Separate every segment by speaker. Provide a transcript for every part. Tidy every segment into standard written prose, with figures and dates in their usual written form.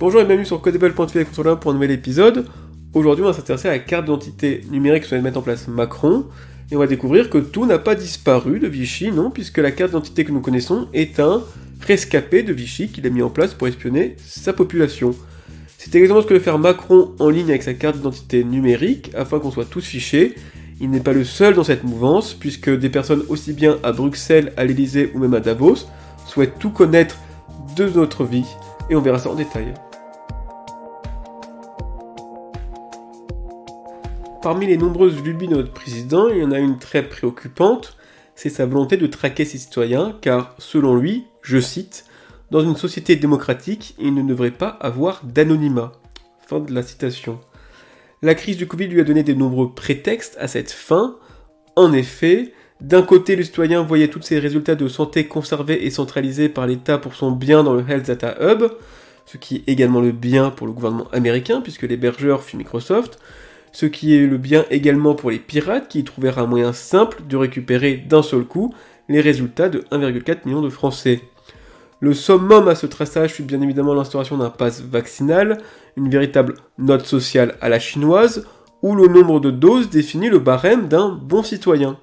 Speaker 1: Bonjour et bienvenue sur Codable.tv pour un nouvel épisode. Aujourd'hui on va s'intéresser à la carte d'identité numérique que vient de mettre en place Macron, et on va découvrir que tout n'a pas disparu de Vichy, non, puisque la carte d'identité que nous connaissons est un rescapé de Vichy qu'il a mis en place pour espionner sa population. C'est exactement ce que veut faire Macron en ligne avec sa carte d'identité numérique, afin qu'on soit tous fichés. Il n'est pas le seul dans cette mouvance, puisque des personnes aussi bien à Bruxelles, à l'Elysée ou même à Davos souhaitent tout connaître de notre vie, et on verra ça en détail. Parmi les nombreuses lubies de notre président, il y en a une très préoccupante, c'est sa volonté de traquer ses citoyens, car selon lui, je cite, « Dans une société démocratique, il ne devrait pas avoir d'anonymat ». Fin de la citation. La crise du Covid lui a donné de nombreux prétextes à cette fin. En effet, d'un côté, le citoyen voyait tous ses résultats de santé conservés et centralisés par l'État pour son bien dans le Health Data Hub, ce qui est également le bien pour le gouvernement américain, puisque l'hébergeur fut Microsoft, ce qui est le bien également pour les pirates qui y trouvèrent un moyen simple de récupérer d'un seul coup les résultats de 1,4 million de Français. Le summum à ce traçage fut bien évidemment l'instauration d'un pass vaccinal, une véritable note sociale à la chinoise, où le nombre de doses définit le barème d'un bon citoyen.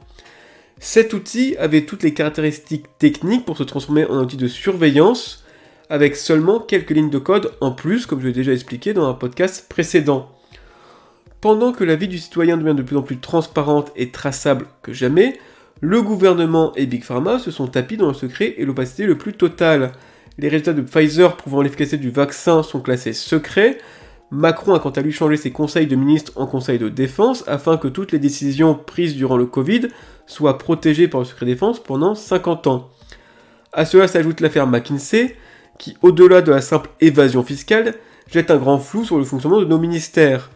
Speaker 1: Cet outil avait toutes les caractéristiques techniques pour se transformer en outil de surveillance, avec seulement quelques lignes de code en plus, comme je l'ai déjà expliqué dans un podcast précédent. Pendant que la vie du citoyen devient de plus en plus transparente et traçable que jamais, le gouvernement et Big Pharma se sont tapis dans le secret et l'opacité le plus total. Les résultats de Pfizer prouvant l'efficacité du vaccin sont classés secrets. Macron a quant à lui changé ses conseils de ministres en conseils de défense afin que toutes les décisions prises durant le Covid soient protégées par le secret défense pendant 50 ans. À cela s'ajoute l'affaire McKinsey, qui, au-delà de la simple évasion fiscale, jette un grand flou sur le fonctionnement de nos ministères.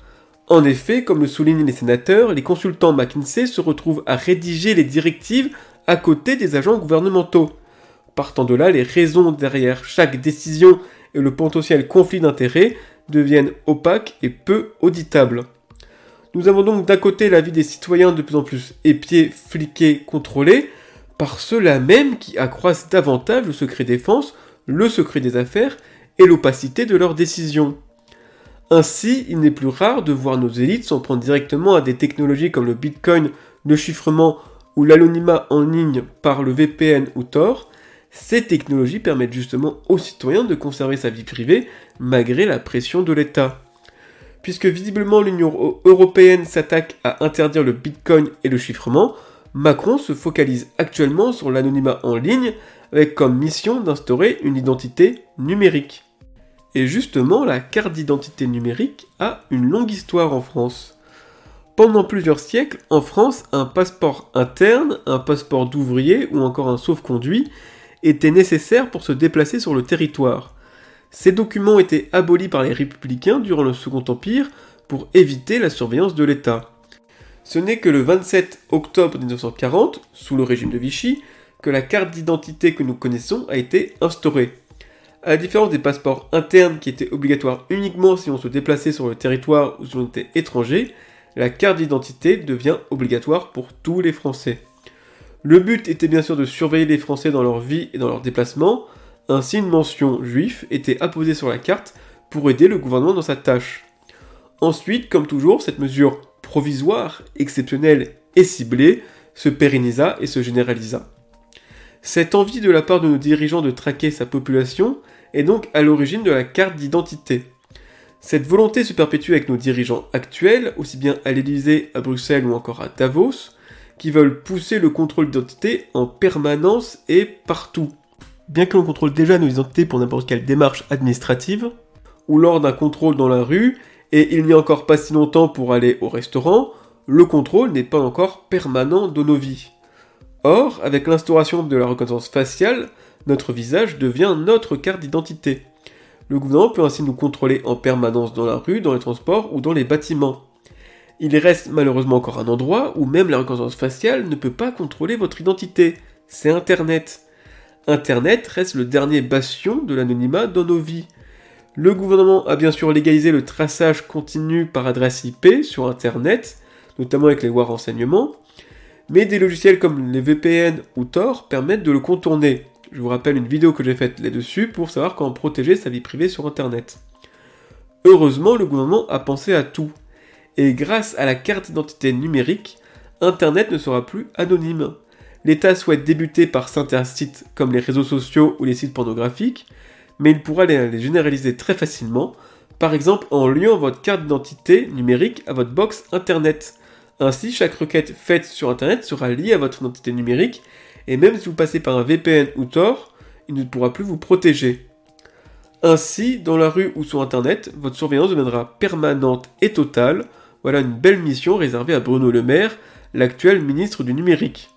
Speaker 1: En effet, comme le soulignent les sénateurs, les consultants McKinsey se retrouvent à rédiger les directives à côté des agents gouvernementaux. Partant de là, les raisons derrière chaque décision et le potentiel conflit d'intérêts deviennent opaques et peu auditables. Nous avons donc d'un côté la vie des citoyens de plus en plus épiés, fliqués, contrôlés, par ceux-là même qui accroissent davantage le secret défense, le secret des affaires et l'opacité de leurs décisions. Ainsi, il n'est plus rare de voir nos élites s'en prendre directement à des technologies comme le Bitcoin, le chiffrement ou l'anonymat en ligne par le VPN ou Tor. Ces technologies permettent justement aux citoyens de conserver sa vie privée malgré la pression de l'État. Puisque visiblement l'Union européenne s'attaque à interdire le Bitcoin et le chiffrement, Macron se focalise actuellement sur l'anonymat en ligne avec comme mission d'instaurer une identité numérique. Et justement, la carte d'identité numérique a une longue histoire en France. Pendant plusieurs siècles, en France, un passeport interne, un passeport d'ouvrier ou encore un sauf-conduit étaient nécessaires pour se déplacer sur le territoire. Ces documents étaient abolis par les républicains durant le Second Empire pour éviter la surveillance de l'État. Ce n'est que le 27 octobre 1940, sous le régime de Vichy, que la carte d'identité que nous connaissons a été instaurée. À la différence des passeports internes qui étaient obligatoires uniquement si on se déplaçait sur le territoire ou si on était étranger, la carte d'identité devient obligatoire pour tous les Français. Le but était bien sûr de surveiller les Français dans leur vie et dans leurs déplacements, ainsi une mention juif était apposée sur la carte pour aider le gouvernement dans sa tâche. Ensuite, comme toujours, cette mesure provisoire, exceptionnelle et ciblée se pérennisa et se généralisa. Cette envie de la part de nos dirigeants de traquer sa population est donc à l'origine de la carte d'identité. Cette volonté se perpétue avec nos dirigeants actuels, aussi bien à l'Elysée, à Bruxelles ou encore à Davos, qui veulent pousser le contrôle d'identité en permanence et partout. Bien que l'on contrôle déjà nos identités pour n'importe quelle démarche administrative, ou lors d'un contrôle dans la rue, et il n'y a encore pas si longtemps pour aller au restaurant, le contrôle n'est pas encore permanent dans nos vies. Or, avec l'instauration de la reconnaissance faciale, notre visage devient notre carte d'identité. Le gouvernement peut ainsi nous contrôler en permanence dans la rue, dans les transports ou dans les bâtiments. Il reste malheureusement encore un endroit où même la reconnaissance faciale ne peut pas contrôler votre identité. C'est Internet. Internet reste le dernier bastion de l'anonymat dans nos vies. Le gouvernement a bien sûr légalisé le traçage continu par adresse IP sur Internet, notamment avec les lois renseignements, mais des logiciels comme les VPN ou Tor permettent de le contourner. Je vous rappelle une vidéo que j'ai faite là-dessus pour savoir comment protéger sa vie privée sur Internet. Heureusement, le gouvernement a pensé à tout. Et grâce à la carte d'identité numérique, Internet ne sera plus anonyme. L'État souhaite débuter par certains sites comme les réseaux sociaux ou les sites pornographiques, mais il pourra les généraliser très facilement, par exemple en liant votre carte d'identité numérique à votre box Internet. Ainsi, chaque requête faite sur Internet sera liée à votre identité numérique, et même si vous passez par un VPN ou Tor, il ne pourra plus vous protéger. Ainsi, dans la rue ou sur Internet, votre surveillance deviendra permanente et totale. Voilà une belle mission réservée à Bruno Le Maire, l'actuel ministre du numérique.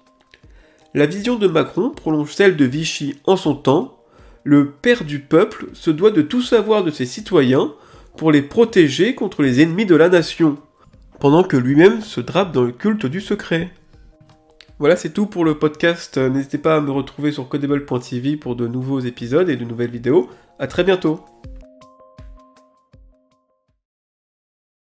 Speaker 1: La vision de Macron prolonge celle de Vichy en son temps. Le père du peuple se doit de tout savoir de ses citoyens pour les protéger contre les ennemis de la nation, pendant que lui-même se drape dans le culte du secret. Voilà, c'est tout pour le podcast. N'hésitez pas à me retrouver sur codable.tv pour de nouveaux épisodes et de nouvelles vidéos. À très bientôt.